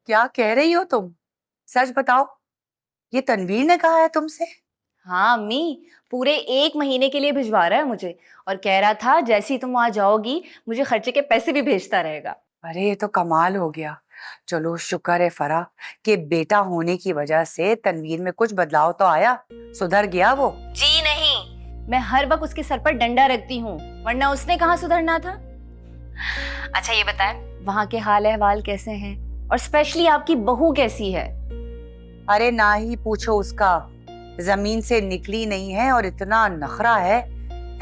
क्या कह रही हो तुम? सच बताओ, ये तनवीर ने कहा है तुमसे? हाँ अम्मी, पूरे 1 महीने के लिए भिजवा रहा है मुझे और कह रहा था जैसे ही तुम वहां जाओगी मुझे खर्चे के पैसे भी भेजता रहेगा। अरे ये तो कमाल हो गया। चलो शुक्र है फरा कि बेटा होने की वजह से तनवीर में कुछ बदलाव तो आया, सुधर गया वो। जी नहीं, मैं हर वक्त उसके सर पर डंडा रखती हूँ, वरना उसने कहाँ सुधरना था। अच्छा ये बताएं, वहां के हाल अहवाल कैसे हैं और स्पेशली आपकी बहू कैसी है? अरे ना ही पूछो उसका, जमीन से निकली नहीं है और इतना नखरा है,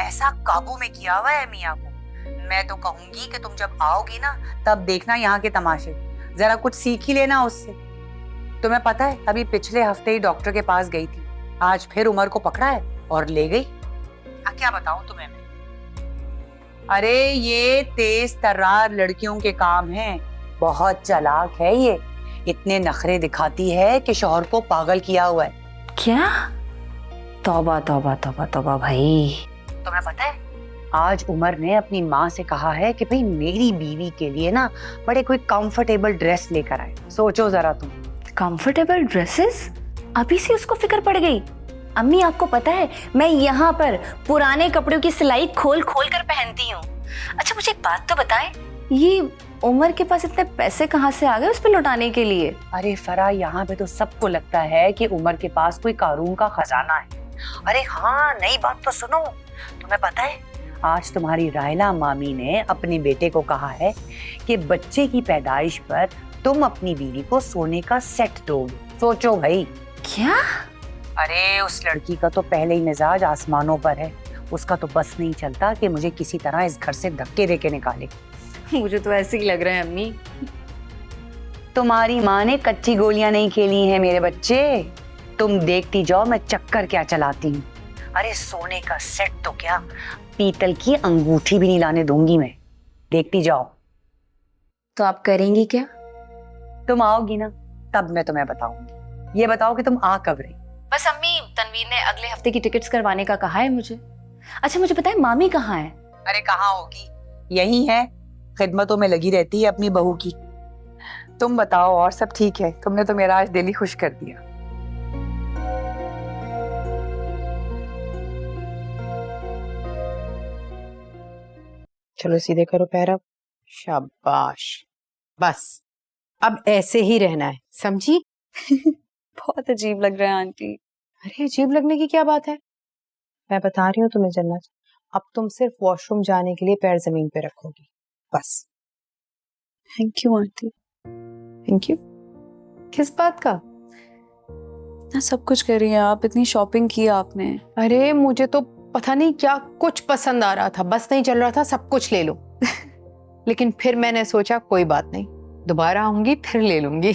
ऐसा काबू में किया हुआ है मियाँ को। मैं तो कहूंगी कि तुम जब आओगी ना तब देखना यहाँ के तमाशे, जरा कुछ सीख ही लेना उससे। तुम्हें पता है अभी पिछले हफ्ते ही डॉक्टर के पास गई थी, आज फिर उमर को पकड़ा है और ले गई। क्या बताऊं तुम्हें मैं। अरे ये तेज तर्रार लड़कियों के काम हैं, बहुत चालाक है ये, इतने नखरे दिखाती है कि शौहर को पागल किया हुआ है। क्या? तौबा तौबा तौबा तौबा भाई। तुम्हें पता है आज उमर ने अपनी माँ से कहा है कि भाई मेरी बीवी के लिए ना बड़े कोई कंफर्टेबल ड्रेस लेकर आए। सोचो जरा तुम। Comfortable dresses? अभी से उसको फिक्र पड़ गई? अम्मी आपको पता है मैं यहाँ पर पुराने कपड़ों की सिलाई खोल खोल कर पहनती हूँ। अच्छा मुझे एक बात तो बताएं, ये उमर के पास इतने पैसे कहाँ से आ गए उस पे लौटाने के लिए? अरे फरा यहाँ पे तो सबको लगता है कि उमर के पास कोई कारून का खजाना है। अरे हाँ नई बात तो सुनो, तुम्हें पता है आज तुम्हारी रायला मामी ने अपने बेटे को कहा है कि बच्चे की पैदाइश पर तुम अपनी बीवी को सोने का सेट दोगे। सोचो भाई। क्या? अरे उस लड़की का तो पहले ही मिजाज आसमानों पर है, उसका तो बस नहीं चलता कि मुझे किसी तरह इस घर से धक्के देके निकाले। मुझे तो ऐसे ही लग रहा है अम्मी। तुम्हारी माँ ने कच्ची गोलियां नहीं खेली हैं मेरे बच्चे, तुम देखती जाओ मैं चक्कर क्या चलाती हूँ। अरे सोने का सेट तो क्या, पीतल की अंगूठी भी नहीं लाने दूंगी मैं, देखती जाओ। तो आप करेंगी क्या? तुम आओगी ना तब मैं तुम्हें बताऊंगी। ये बताओ कि तुम आ कब रही? बस अम्मी, तनवीर ने अगले हफ्ते की टिकट्स करवाने का कहा है मुझे। अच्छा मुझे बताएं मामी कहाँ है? अरे कहाँ होगी, यही है, खिदमतों में लगी रहती है अपनी बहू की। तुम बताओ और सब ठीक है? तुमने तो मेरा आज दिल ही खुश कर दिया। चलो सीधे करो पैर अब। शाबाश, बस अब ऐसे ही रहना है, समझी? बहुत अजीब लग रहा है आंटी। अरे अजीब लगने की क्या बात है, मैं बता रही हूँ तुम्हें जन्नत, अब तुम सिर्फ वॉशरूम जाने के लिए पैर जमीन पे रखोगी, बस। Thank you aunty. Thank you किस बात का? ना सब कुछ कर रही हैं आप, इतनी शॉपिंग की आपने। अरे मुझे तो पता नहीं क्या कुछ पसंद आ रहा था, बस नहीं चल रहा था सब कुछ ले लो। लेकिन फिर मैंने सोचा कोई बात नहीं, दोबारा आऊंगी फिर ले लूंगी।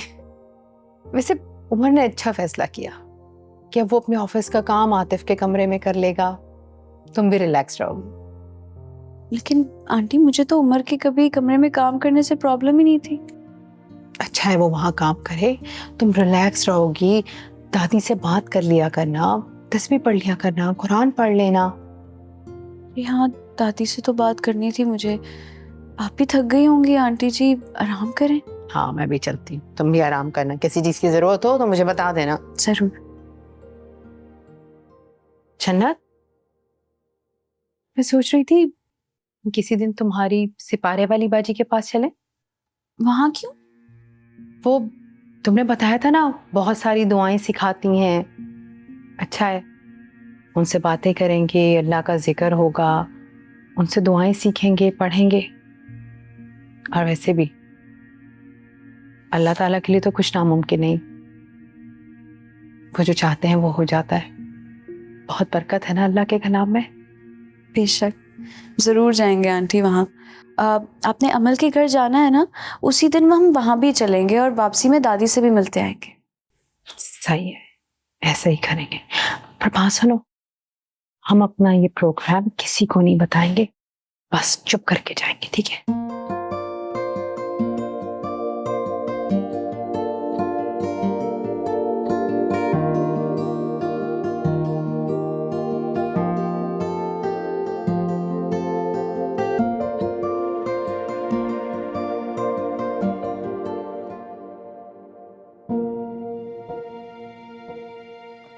वैसे उमर ने अच्छा फैसला किया कि अब वो अपने ऑफिस का काम आतिफ के कमरे में कर लेगा, तुम भी रिलैक्स रहोगी। लेकिन आंटी मुझे तो उमर के कभी कमरे में काम करने से प्रॉब्लम ही नहीं थी। अच्छा है वो वहां काम करे, तुम रिलैक्स रहोगी, दादी से बात कर लिया करना, तस्बीह पढ़ लिया करना, कुरान पढ़ लेना। यहाँ दादी से तो बात करनी थी मुझे। आप भी थक गई होंगी आंटी जी, आराम करें। हाँ मैं भी चलती हूँ, तुम भी आराम करना, किसी चीज की जरूरत हो तो मुझे बता देना। जरूर। जन्नत, मैं सोच रही थी किसी दिन तुम्हारी सिपारे वाली बाजी के पास चलें। वहां क्यों? वो तुमने बताया था ना बहुत सारी दुआएं सिखाती हैं, अच्छा है उनसे बातें करेंगे, अल्लाह का जिक्र होगा, उनसे दुआएं सीखेंगे पढ़ेंगे। और वैसे भी अल्लाह ताला के लिए तो कुछ नामुमकिन नहीं, वो जो चाहते हैं वो हो जाता है। बहुत बरकत है ना अल्लाह के कलाम में। बेशक, जरूर जाएंगे आंटी वहाँ। आपने अमल के घर जाना है ना, उसी दिन हम वहां भी चलेंगे और वापसी में दादी से भी मिलते आएंगे। सही है, ऐसे ही करेंगे। पर बात सुनो, हम अपना ये प्रोग्राम किसी को नहीं बताएंगे, बस चुप करके जाएंगे, ठीक है?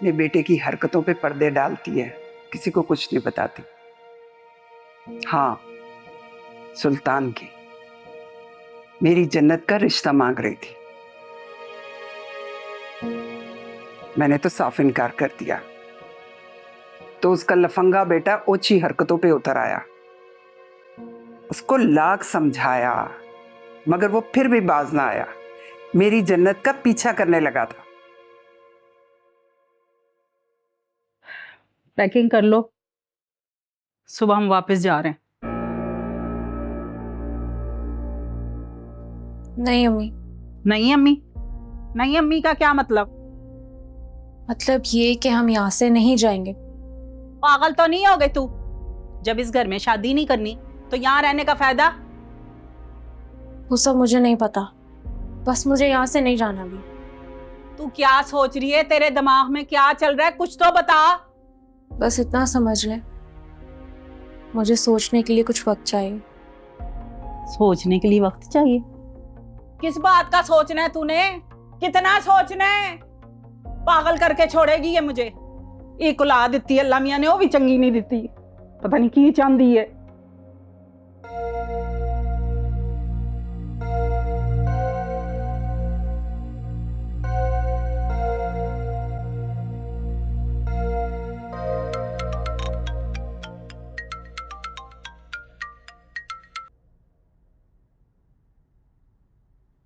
अपने बेटे की हरकतों पे पर्दे डालती है, किसी को कुछ नहीं बताती। हाँ, सुल्तान की मेरी जन्नत का रिश्ता मांग रही थी, मैंने तो साफ इनकार कर दिया। तो उसका लफंगा बेटा ओछी हरकतों पे उतर आया, उसको लाख समझाया मगर वो फिर भी बाज ना आया, मेरी जन्नत का पीछा करने लगा था। पैकिंग कर लो, सुबह हम वापस जा रहे हैं। नहीं अम्मी। नहीं अम्मी? नहीं अम्मी का क्या मतलब? मतलब ये कि हम यहाँ से नहीं जाएंगे। पागल तो नहीं हो गई तू? जब इस घर में शादी नहीं करनी तो यहाँ रहने का फायदा? वो सब मुझे नहीं पता, बस मुझे यहाँ से नहीं जाना भी। तू क्या सोच रही है? तेरे दिमाग में क्या चल रहा है? कुछ तो बता। बस इतना समझ ले, मुझे सोचने के लिए कुछ वक्त चाहिए। सोचने के लिए वक्त चाहिए? किस बात का सोचना है तूने? कितना सोचना है? पागल करके छोड़ेगी ये मुझे। एक औलाद दिती अल्लाह मियां ने, वो भी चंगी नहीं दिती, पता नहीं की चाहती है।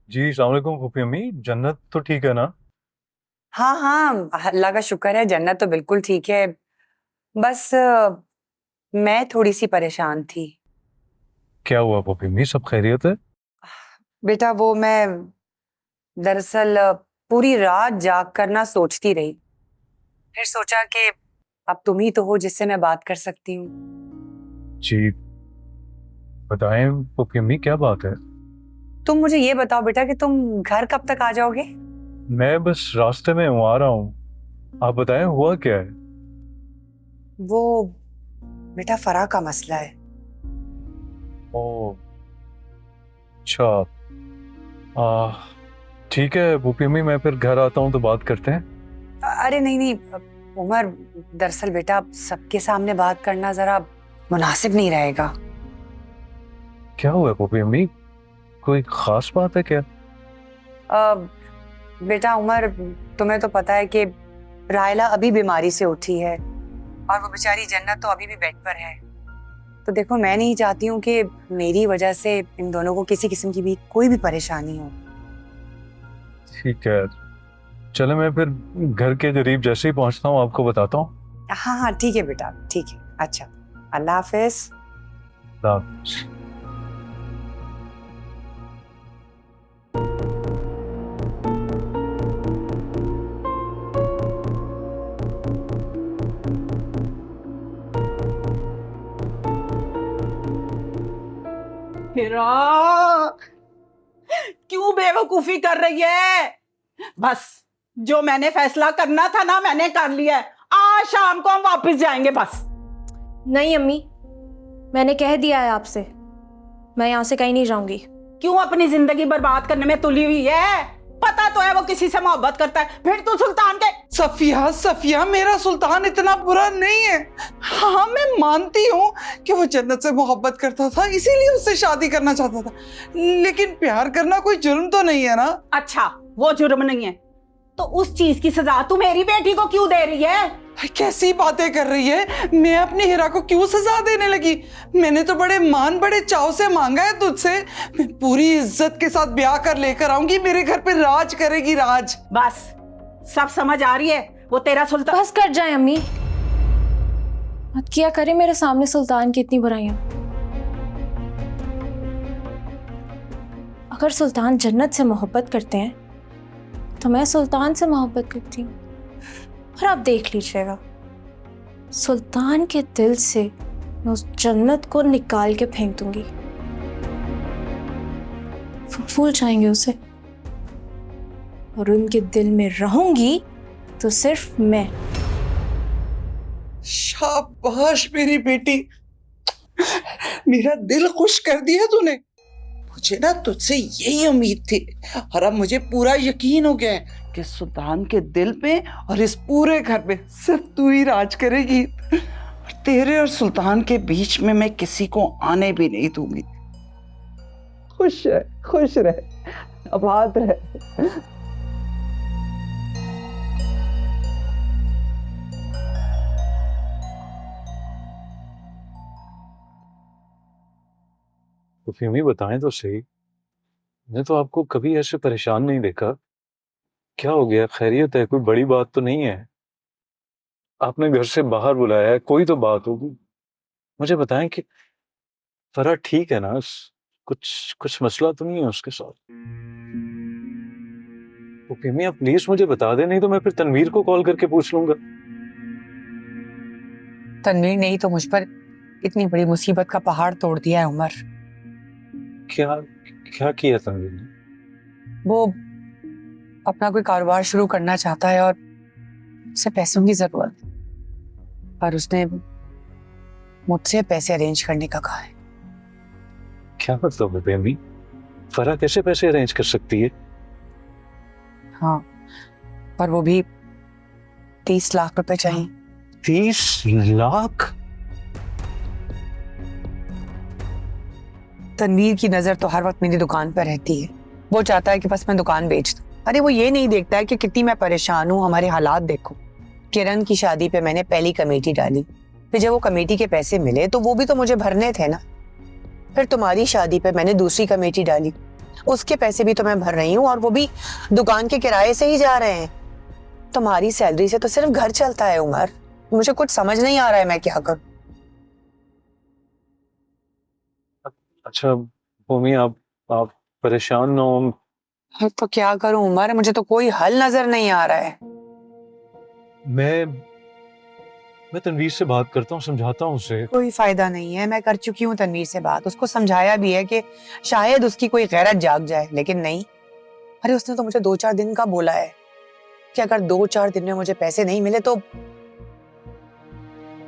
जी अस्सलाम वालेकुम फूफी अम्मी, जन्नत तो ठीक है ना? हाँ हाँ, अल्लाह का शुक्र है, जन्नत तो बिल्कुल ठीक है। बस मैं थोड़ी सी परेशान थी। क्या हुआ फूफी अम्मी, सब खैरियत है? बेटा वो मैं दरअसल पूरी रात जाग कर ना सोचती रही, फिर सोचा कि अब तुम ही तो हो जिससे मैं बात कर सकती हूँ। जी बताएं फूफी अम्मी, क्या बात है? तुम मुझे ये बताओ बेटा कि तुम घर कब तक आ जाओगे? मैं बस रास्ते में हूँ, आ रहा हूँ। आप बताएं हुआ क्या है? वो बेटा फराह का मसला है। ओ अच्छा, ठीक है फूफी अम्मी, मैं फिर घर आता हूँ तो बात करते हैं। अरे नहीं नहीं उमर, दरअसल बेटा सबके सामने बात करना जरा मुनासिब नहीं रहेगा। क्या हुआ फूफी अम्मी, कोई खास बात है क्या? बेटा उमर, तुम्हें तो पता है कि रायला अभी बीमारी से उठी है और वो बेचारी जन्नत तो अभी भी बेड पर है। तो देखो मैं नहीं चाहती हूँ कि मेरी वजह से इन दोनों को किसी किस्म की भी कोई भी परेशानी हो। ठीक है, चलो मैं फिर घर के करीब जैसे ही पहुंचता हूँ आपको बताता हूँ। हाँ हाँ ठीक है बेटा, ठीक है। अच्छा, अल्लाह हाफिज। अल्लाह हाफिज। हिरा, क्यों बेवकूफी कर रही है? बस जो मैंने फैसला करना था ना, मैंने कर लिया है। आज शाम को हम वापस जाएंगे बस। नहीं अम्मी, मैंने कह दिया है आपसे, मैं यहाँ से कहीं नहीं जाऊंगी। क्यों अपनी जिंदगी बर्बाद करने में तुली हुई है? पता तो है वो किसी से मोहब्बत करता है, फिर तू सुल्तान के। सफिया सफिया, मेरा सुल्तान इतना बुरा नहीं है। हाँ मैं मानती हूँ कि वो जन्नत से मोहब्बत करता था, इसीलिए उससे शादी करना चाहता था, लेकिन प्यार करना कोई जुर्म तो नहीं है ना। अच्छा वो जुर्म नहीं है तो उस चीज की सजा तू मेरी बेटी को क्यों दे रही है? कैसी बातें कर रही है? मैं अपनी हिरा को क्यों सजा देने लगी? मैंने तो बड़े चाव से मांगा है तुझसे। मैं पूरी इज्जत के साथ ब्याह कर लेकर आऊंगी, मेरे घर पे राज करेगी, राज। बस सब समझ आ रही है, वो तेरा सुल्तान। बस कर जाए अम्मी, मत किया करे मेरे सामने सुल्तान की इतनी बुराइयां। अगर सुल्तान जन्नत से मोहब्बत करते हैं तो मैं सुल्तान से मोहब्बत करती हूँ, और आप देख लीजिएगा सुल्तान के दिल से मैं उस जन्नत को निकाल के फेंक दूंगी। भूल जाएंगे उसे, और उनके दिल में रहूंगी तो सिर्फ मैं। शाबाश मेरी बेटी, मेरा दिल खुश कर दिया तूने। मुझे ना तुझसे यही उम्मीद थी और अब मुझे पूरा यकीन हो गया है कि सुल्तान के दिल पे और इस पूरे घर पे सिर्फ तू ही राज करेगी और तेरे और सुल्तान के बीच में मैं किसी को आने भी नहीं दूंगी। खुश रह, आबाद रह। तो फिर बताएं तो सही, मैंने तो आपको कभी ऐसे परेशान नहीं देखा। क्या हो गया, खैरियत है? कोई बड़ी बात तो नहीं है? आपने घर से बाहर बुलाया है, कोई तो बात होगी। मुझे बताएं कि फरा ठीक है ना? कुछ कुछ मसला तो नहीं है उसके साथ? तो फिर आप प्लीज मुझे बता दें, नहीं तो मैं फिर तनवीर को कॉल करके पूछ लूंगा। तनवीर ने ही तो मुझ पर इतनी बड़ी मुसीबत का पहाड़ तोड़ दिया है उमर। क्या क्या किया तनवीर ने? वो अपना कोई कारोबार शुरू करना चाहता है और उसे पैसों की जरूरत है, पर उसने मुझसे पैसे अरेंज करने का कहा है। क्या मतलब है बेमी? फरा कैसे पैसे अरेंज कर सकती है? हाँ, पर वो भी 30 लाख रुपए चाहिए। 30 लाख? तनवीर की नजर तो हर वक्त मेरी दुकान पर रहती है। वो चाहता है कि बस मैं दुकान बेच दूं। अरे वो ये नहीं देखता है कि कितनी मैं परेशान हूँ। हमारे हालात देखो। किरण की शादी पे मैंने पहली कमेटी डाली, फिर जब वो कमेटी के पैसे मिले तो वो भी तो मुझे भरने थे ना। फिर तुम्हारी शादी पे मैंने दूसरी कमेटी डाली, उसके पैसे भी तो मैं भर रही हूँ और वो भी दुकान के किराए से ही जा रहे हैं। तुम्हारी सैलरी से तो सिर्फ घर चलता है उमर। मुझे कुछ समझ नहीं आ रहा है मैं क्या करूं। अच्छा भूमि, आप परेशान ना हो। तो क्या करूं उमर, मुझे तो कोई हल नजर नहीं आ रहा है। मैं तनवीर से बात करता हूँ, समझाता हूँ उसे। कोई फायदा नहीं है, मैं कर चुकी हूँ तनवीर से बात, उसको समझाया भी है कि शायद उसकी कोई गैरत जाग जाए, लेकिन नहीं। अरे उसने तो मुझे 2-4 दिन का बोला है कि अगर 2-4 दिन में मुझे पैसे नहीं मिले तो।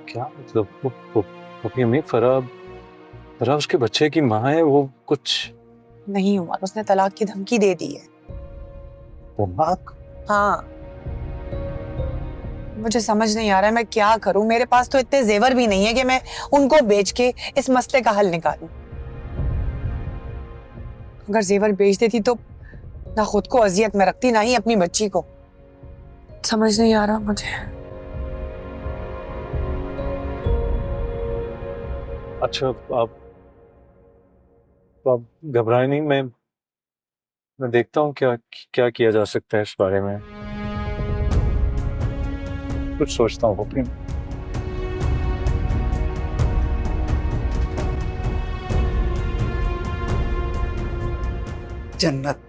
क्या मतलब? वो फरा उसके बच्चे की माँ है, वो कुछ नहीं उमर, उसने तलाक की धमकी दे दी है। तलाक? हाँ, मुझे समझ नहीं आ रहा है मैं क्या करूं। मेरे पास तो इतने जेवर भी नहीं है कि मैं उनको बेच के इस मसले का हल निकालूं। अगर जेवर बेच देती तो ना खुद को अजियत में रखती, ना ही अपनी बच्ची को। समझ नहीं आ रहा मुझे। अच्छा, आप घबराए नहीं, मैं देखता हूँ क्या क्या किया जा सकता है इस बारे में। कुछ सोचता हूँ अपनी। जन्नत,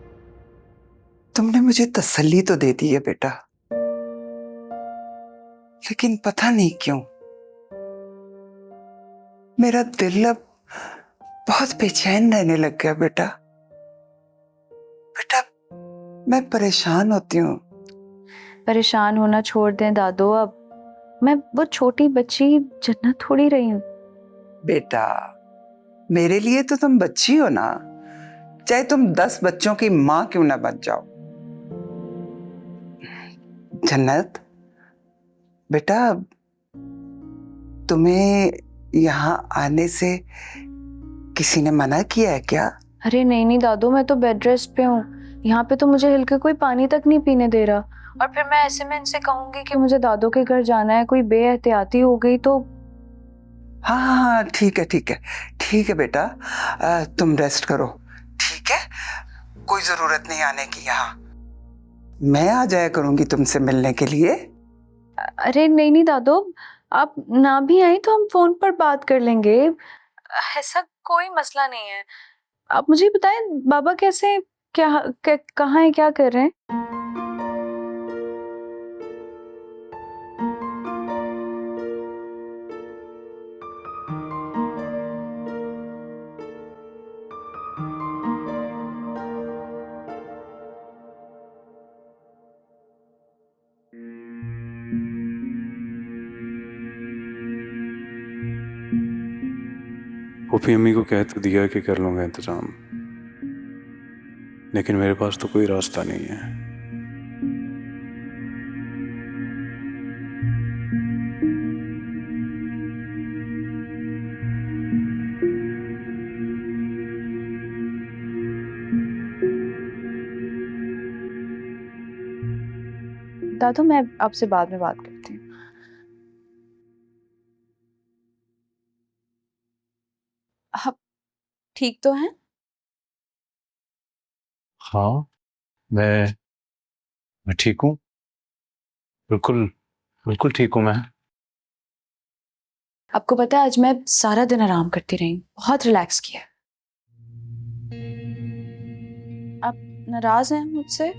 तुमने मुझे तसल्ली तो दे दी है बेटा, लेकिन पता नहीं क्यों मेरा दिल अब बहुत बेचैन रहने लग गया। बेटा बेटा मैं परेशान होती हूँ। परेशान होना छोड़ दें दादो, अब मैं वो छोटी बच्ची जन्नत थोड़ी रही हूँ। बेटा मेरे लिए तो तुम बच्ची हो ना, चाहे तुम 10 बच्चों की माँ क्यों ना बन जाओ। जन्नत बेटा, तुम्हें यहाँ आने से किसी ने मना किया है क्या? अरे नहीं नहीं दादू, मैं तो बेड रेस्ट पे हूँ। यहाँ पे तो मुझे हिल के कोई पानी तक नहीं पीने दे रहा, और फिर मैं ऐसे में इनसे कहूंगी कि मुझे दादू के घर जाना है, कोई बेएहतियाती हो गई तो। हाँ हाँ हाँ, ठीक है बेटा, तुम रेस्ट करो, ठीक है? कोई जरूरत नहीं आने की यहाँ, मैं आ जाया करूंगी तुमसे मिलने के लिए। अरे नहीं नहीं दादू, आप ना भी आए तो हम फोन पर बात कर लेंगे, ऐसा कोई मसला नहीं है। आप मुझे बताएं बाबा कैसे, कहाँ है, क्या कर रहे हैं? फूफी अम्मी को कह तो दिया कि कर लूँगा इंतज़ाम, लेकिन मेरे पास तो कोई रास्ता नहीं है। दादू मैं आपसे बाद में बात करती हूँ। आप ठीक तो हैं? हाँ, मैं ठीक हूँ। बिल्कुल बिल्कुल ठीक हूँ मैं। आपको पता है आज मैं सारा दिन आराम करती रही, बहुत रिलैक्स किया। आप नाराज हैं मुझसे?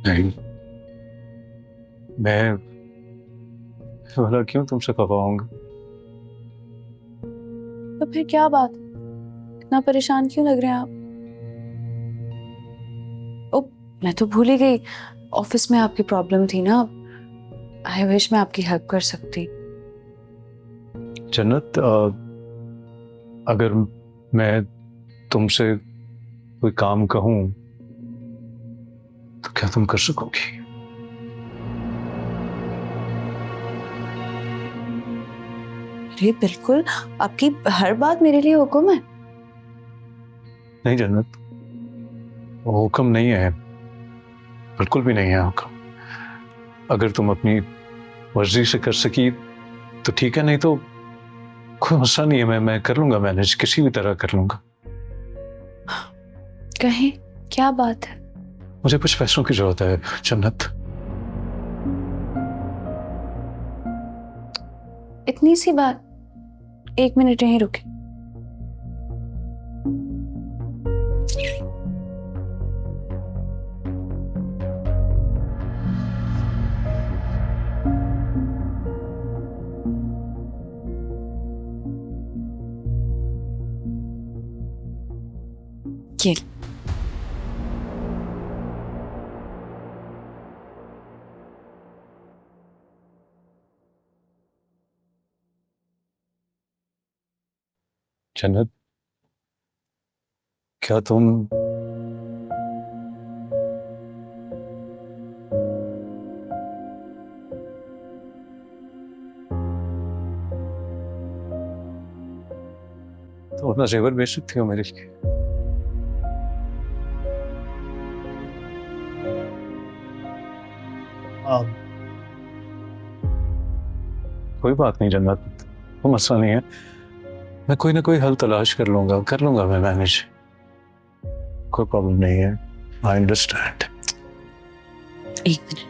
नहीं, मैं भला क्यों तुमसे खफाऊंगा? तो फिर क्या बात है? इतना परेशान क्यों लग रहे हैं आप? ओ, मैं तो भूल ही गई, ऑफिस में आपकी प्रॉब्लम थी ना। आई विश मैं आपकी हेल्प कर सकती। जन्नत, अगर मैं तुमसे कोई काम कहूँ तो क्या तुम कर सकोगी? अरे बिल्कुल, आपकी हर बात मेरे लिए हुक्म है। नहीं जन्नत, वो हुक्म नहीं है, बिल्कुल भी नहीं है हुक्म। अगर तुम अपनी मर्जी से कर सकी तो ठीक है, नहीं तो कोई मसला नहीं है। मैं कर लूंगा मैनेज, किसी भी तरह कर लूंगा। कहें क्या बात है? मुझे कुछ पैसों की जरूरत है जन्नत। इतनी सी बात, 1 मिनट यहीं रुके। ये जन्नत, क्या तुम तो अपना जेवर बेच सकती हो मेरे लिए? कोई बात नहीं जन्नत, कोई मसला नहीं है। मैं कोई ना कोई हल तलाश कर लूंगा मैं मैनेज। कोई प्रॉब्लम नहीं है, आई अंडरस्टैंड। 1 मिनट।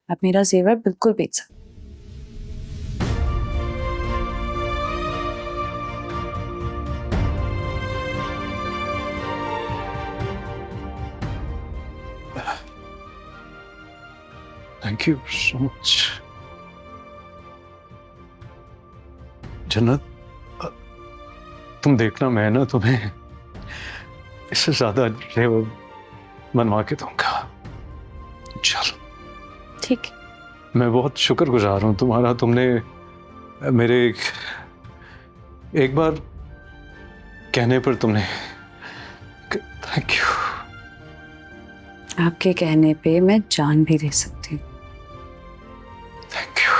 आप मेरा जेवर बिल्कुल बेच सकते। थैंक यू सो मच जन्नत। तुम देखना, मैं ना तुम्हें इससे ज्यादा जेवर बनवा के दूंगा। चलो ठीक है। मैं बहुत शुक्रगुजार हूँ तुम्हारा। तुमने मेरे एक बार कहने पर तुमने, थैंक यू। आपके कहने पे मैं जान भी दे सकती हूँ। Thank you.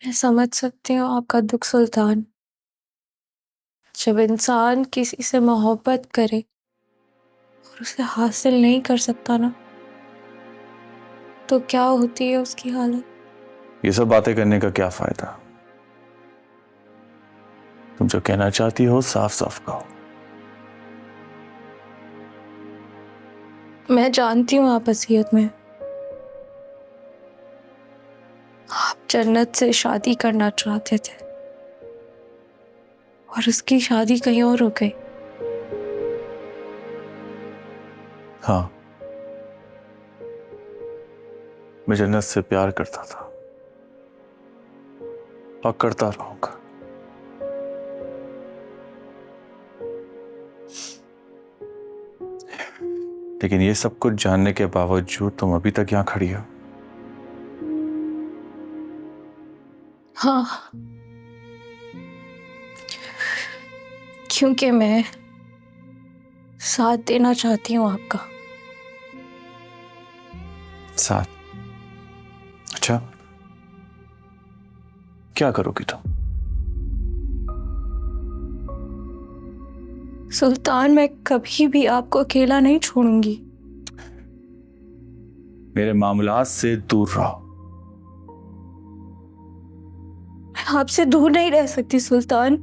मैं समझ सकती हूँ आपका दुख सुल्तान। जब इंसान किसी से मोहब्बत करे और उसे हासिल नहीं कर सकता ना, तो क्या होती है उसकी हालत। ये सब बातें करने का क्या फायदा? तुम जो कहना चाहती हो साफ साफ कहो। मैं जानती हूँ आप असलियत में आप जन्नत से शादी करना चाहते थे और उसकी शादी कहीं और हो गई। हाँ, मैं जन्नत से प्यार करता था और करता रहूंगा। लेकिन ये सब कुछ जानने के बावजूद तुम अभी तक यहां खड़ी हो। हाँ, क्योंकि मैं साथ देना चाहती हूँ आपका। साथ? अच्छा, क्या करोगी तुम? सुल्तान, मैं कभी भी आपको अकेला नहीं छोड़ूंगी। मेरे मामलात से दूर रहो। मैं आपसे दूर नहीं रह सकती सुल्तान।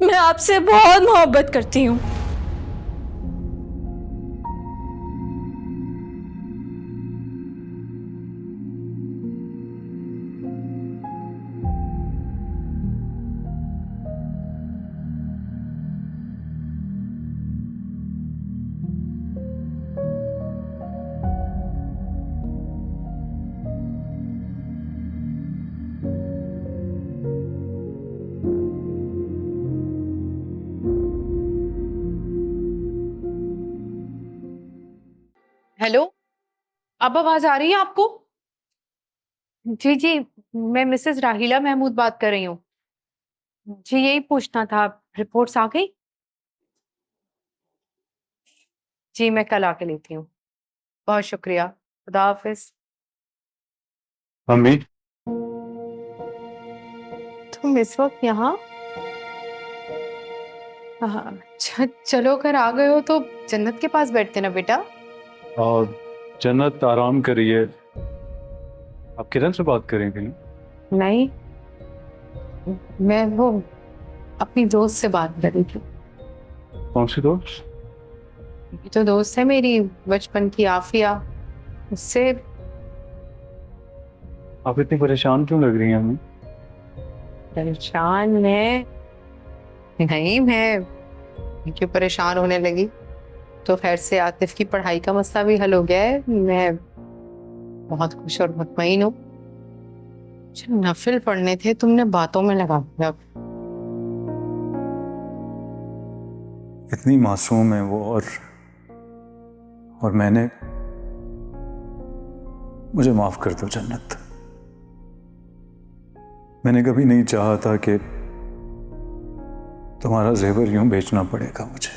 मैं आपसे बहुत मोहब्बत करती हूँ। हेलो, अब आवाज आ रही है आपको? जी जी, मैं मिसेस राहिला महमूद बात कर रही हूँ। जी यही पूछना था, रिपोर्ट्स आ गई? जी मैं कल आके लेती हूँ। बहुत शुक्रिया, खुदा हाफिज। मम्मी, तुम इस वक्त यहाँ? हाँ, चलो अगर आ गए हो तो जन्नत के पास बैठते ना बेटा। और जन्नत आराम करिए। आप किरण से बात करेंगे ना? नहीं, मैं वो अपनी दोस्त से बात कर रही थी। कौन सी दोस्त? ये तो दोस्त है मेरी बचपन की, आफिया। उससे। आप इतनी परेशान क्यों लग रही हैं मम्मी? परेशान नहीं, मैं क्यों परेशान होने लगी? तो खैर से आतिफ की पढ़ाई का मसला भी हल हो गया है। मैं बहुत खुश और मुतमईन हूँ। जो नफिल पढ़ने थे तुमने बातों में लगा दिया। इतनी मासूम है वो, और मैंने। मुझे माफ कर दो जन्नत। मैंने कभी नहीं चाहा था कि तुम्हारा जेवर यूं बेचना पड़ेगा मुझे।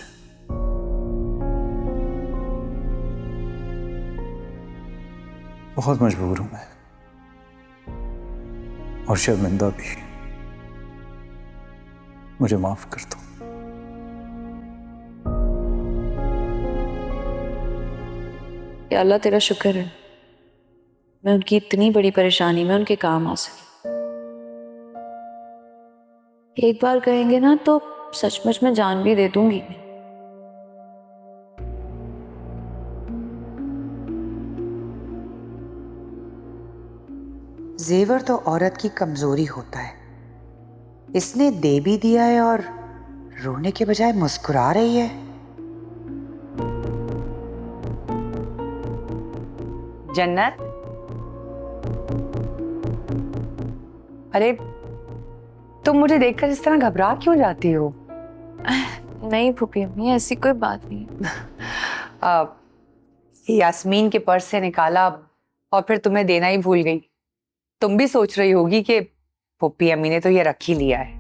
बहुत मजबूर हूं मैं, और शर्मिंदा भी। मुझे माफ कर दो। या अल्लाह तेरा शुक्र है मैं उनकी इतनी बड़ी परेशानी में उनके काम आ सकी। एक बार कहेंगे ना तो सचमुच में जान भी दे दूंगी। जेवर तो औरत की कमजोरी होता है। इसने दे भी दिया है और रोने के बजाय मुस्कुरा रही है। जन्नत, अरे तुम मुझे देखकर इस तरह घबरा क्यों जाती हो? नहीं फूफी अम्मी, ऐसी कोई बात नहीं है। यास्मीन के पर्स से निकाला और फिर तुम्हें देना ही भूल गई। तुम भी सोच रही होगी कि पुप्पी अम्मी ने तो ये रख ही लिया है।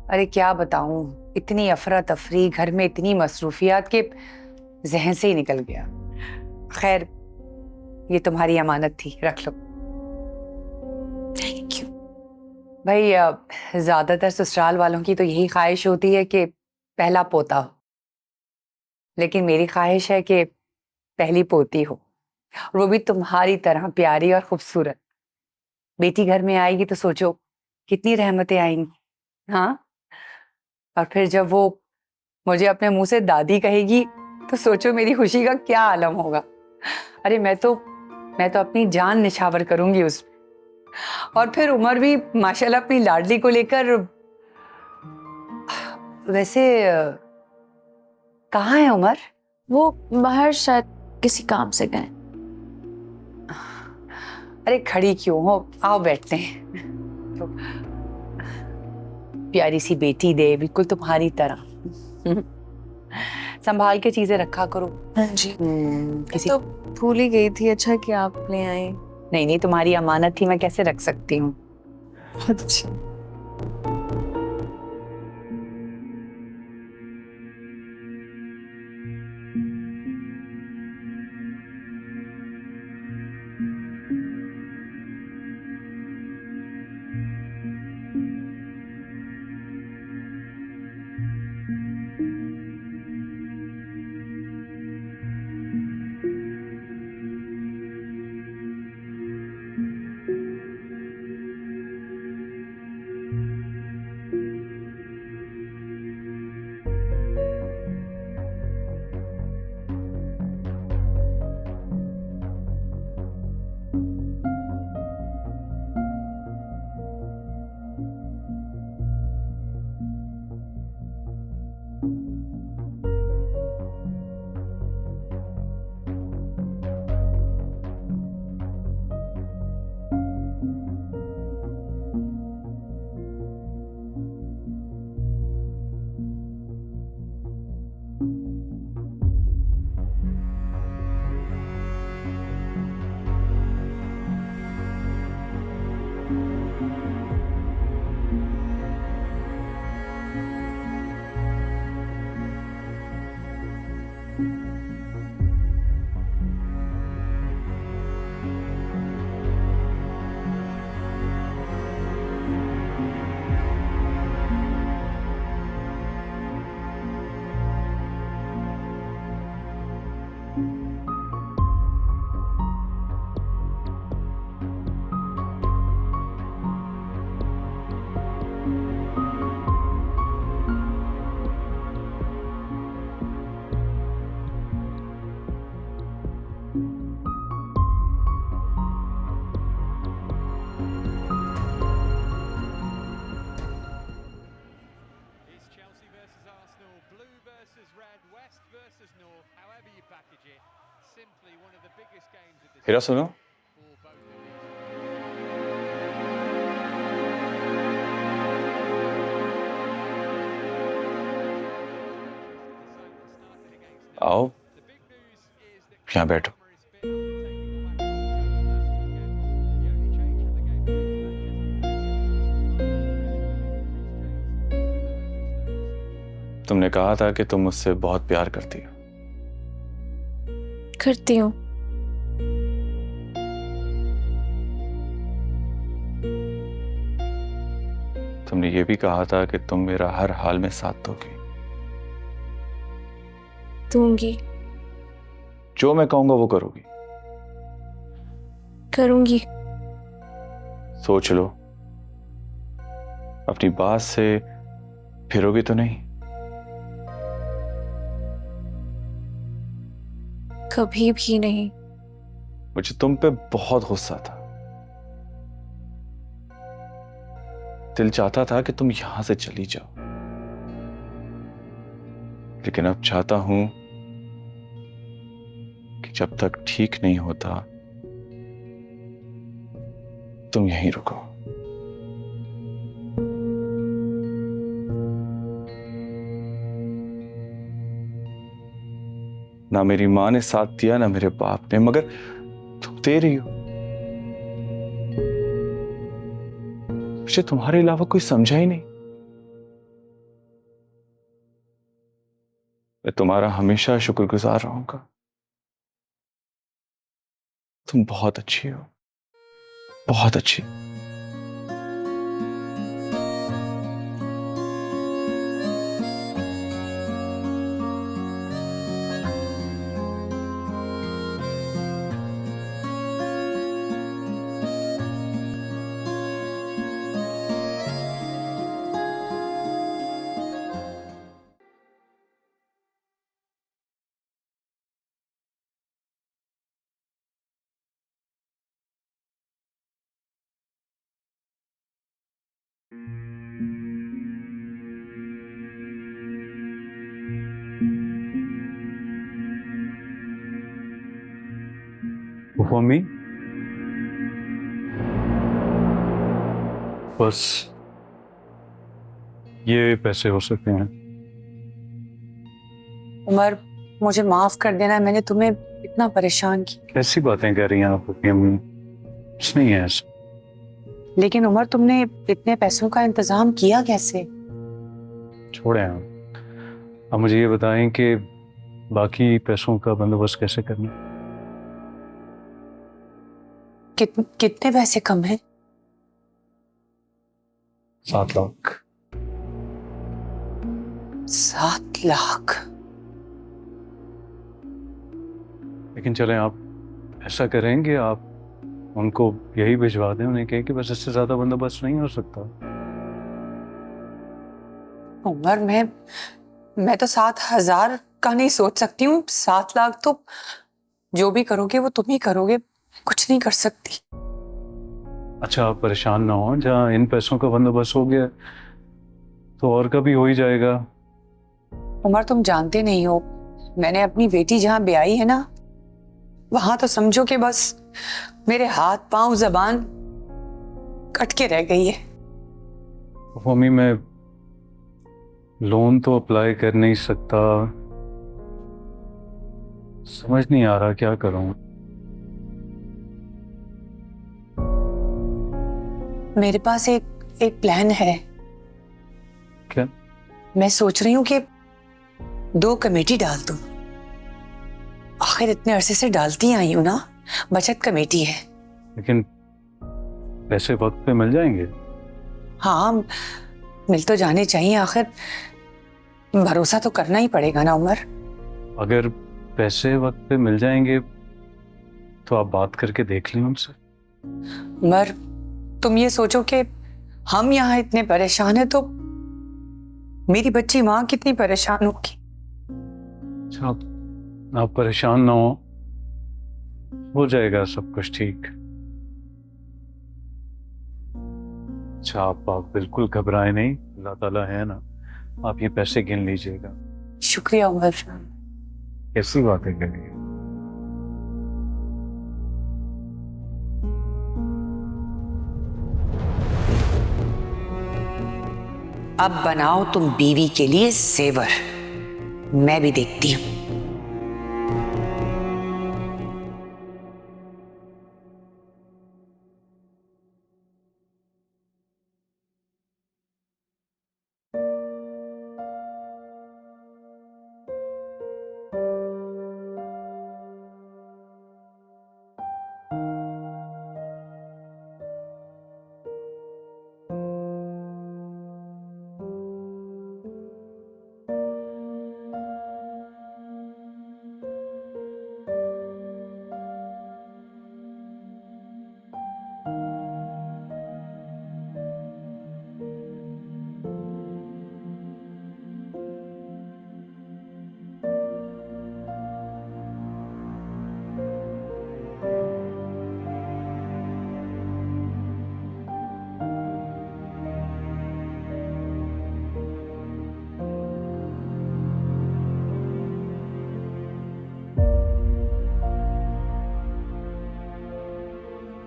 अरे क्या बताऊं, इतनी अफरा तफरी, घर में इतनी मसरूफियात के जहन से ही निकल गया। खैर, ये तुम्हारी अमानत थी, रख लो। Thank you. भाई, ज्यादातर ससुराल वालों की तो यही ख्वाहिश होती है कि पहला पोता हो, लेकिन मेरी ख्वाहिश है कि पहली पोती हो, और वो भी तुम्हारी तरह प्यारी और खूबसूरत। बेटी घर में आएगी तो सोचो कितनी रहमतें आएंगी। हाँ, और फिर जब वो मुझे अपने मुंह से दादी कहेगी तो सोचो मेरी खुशी का क्या आलम होगा। अरे मैं तो अपनी जान निछावर करूंगी उसमें। और फिर उमर भी माशाल्लाह अपनी लाडली को लेकर वैसे कहाँ है उमर? वो बाहर शायद किसी काम से गए। अरे खड़ी क्यों हो, आओ बैठते हैं। तो प्यारी सी बेटी दे, बिल्कुल तुम्हारी तरह। संभाल के चीजें रखा करो। हाँ जी। किसी तो भूल ही गई थी, अच्छा कि आप ले आए। नहीं नहीं, तुम्हारी अमानत थी, मैं कैसे रख सकती हूँ। अच्छा। हीरा सुनो, आओ यहाँ बैठो। तुमने कहा था कि तुम मुझसे बहुत प्यार करती हो। करती हूँ। तुमने ये भी कहा था कि तुम मेरा हर हाल में साथ दोगी। दूंगी। जो मैं कहूंगा वो करोगी। करूंगी। सोच लो, अपनी बात से फिरोगी तो नहीं? कभी भी नहीं। मुझे तुम पे बहुत गुस्सा था। दिल चाहता था कि तुम यहां से चली जाओ, लेकिन अब चाहता हूं कि जब तक ठीक नहीं होता तुम यहीं रुको। ना मेरी मां ने साथ दिया, ना मेरे बाप ने, मगर तुम दे रही हो। मुझे तुम्हारे अलावा कोई समझा ही नहीं। मैं तुम्हारा हमेशा शुक्रगुजार रहूंगा। तुम बहुत अच्छी हो, बहुत अच्छी। मम्मी, बस ये पैसे हो सकते हैं। उमर, मुझे माफ कर देना, मैंने तुम्हें इतना परेशान किया। कैसी बातें कह रही हैं आप अपनी अम्मी? कुछ नहीं है ऐसा। लेकिन उमर, तुमने इतने पैसों का इंतजाम किया कैसे? छोड़ें आप। अब मुझे ये बताएं कि बाकी पैसों का बंदोबस्त कैसे करना? कितने पैसे कम हैं? 7 लाख। 7 लाख? लेकिन चलें, आप ऐसा करेंगे, आप उनको यही भिजवा दें, उन्हें कहें कि बस इससे ज्यादा बंदोबस्त नहीं हो सकता। उमर, मैं तो 7,000 का नहीं सोच सकती हूँ। 7 लाख तो जो भी करोगे वो तुम ही करोगे, कुछ नहीं कर सकती। अच्छा, आप परेशान ना हो, जहाँ इन पैसों का बंदोबस्त हो गया तो और का भी हो ही जाएगा। उमर, तुम जानते नहीं हो, मैंने अपनी बेटी जहाँ ब्याही है ना, वहां तो समझो कि बस मेरे हाथ पांव जबान कट के रह गई है। मम्मी, मैं लोन तो अप्लाई कर नहीं सकता, समझ नहीं आ रहा क्या करूं। मेरे पास एक प्लान है। क्या? मैं सोच रही हूँ कि 2 कमेटी डाल दूं। आखिर इतने अरसे से डालती आई हूं ना, बचत कमेटी है। लेकिन पैसे वक्त पे मिल जाएंगे? हाँ, मिल तो जाने चाहिए, आखिर भरोसा तो करना ही पड़ेगा ना उमर। अगर पैसे वक्त पे मिल जाएंगे तो आप बात करके देख लें उनसे। उमर, तुम ये सोचो कि हम यहाँ इतने परेशान हैं तो मेरी बच्ची माँ कितनी परेशान होगी। अच्छा, आप परेशान ना हो जाएगा सब कुछ ठीक। अच्छा, आप बिल्कुल घबराए नहीं, अल्लाह ताला है ना, आप ये पैसे गिन लीजिएगा। शुक्रिया उमर। कैसी बातें करिए। अब बनाओ तुम बीवी के लिए जेवर, मैं भी देखती हूँ।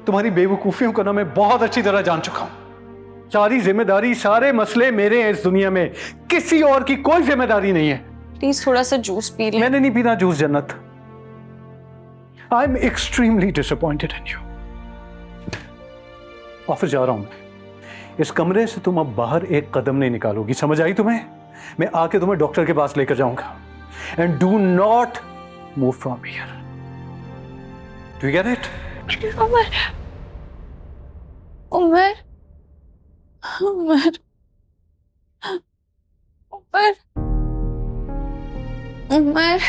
तुम्हारी बेवकूफियों को ना मैं बहुत अच्छी तरह जान चुका हूं। सारी जिम्मेदारी, सारे मसले मेरे हैं इस दुनिया में, किसी और की कोई जिम्मेदारी नहीं है। प्लीज थोड़ा सा जूस पी ले। मैंने नहीं पीना जूस जन्नत। I am extremely disappointed in you. Office जा रहा हूं मैं। इस कमरे से तुम अब बाहर एक कदम नहीं निकालोगी, समझ आई तुम्हें? मैं आके तुम्हें डॉक्टर के पास लेकर जाऊंगा। And do not move from here. Do you get it? Umar, Umar, Umar, Umar, Umar.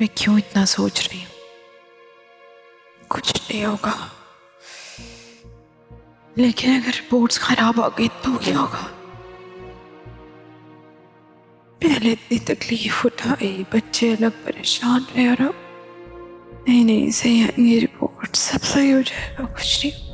मैं क्यों इतना सोच रही हूँ? कुछ नहीं होगा, लेकिन अगर रिपोर्ट्स खराब आ गई तो क्या होगा? पहले इतनी तकलीफ उठाई, बच्चे अलग परेशान रहे, और अब नहीं नहीं सही आएंगी रिपोर्ट, सब सही हो जाएगा, कुछ नहीं।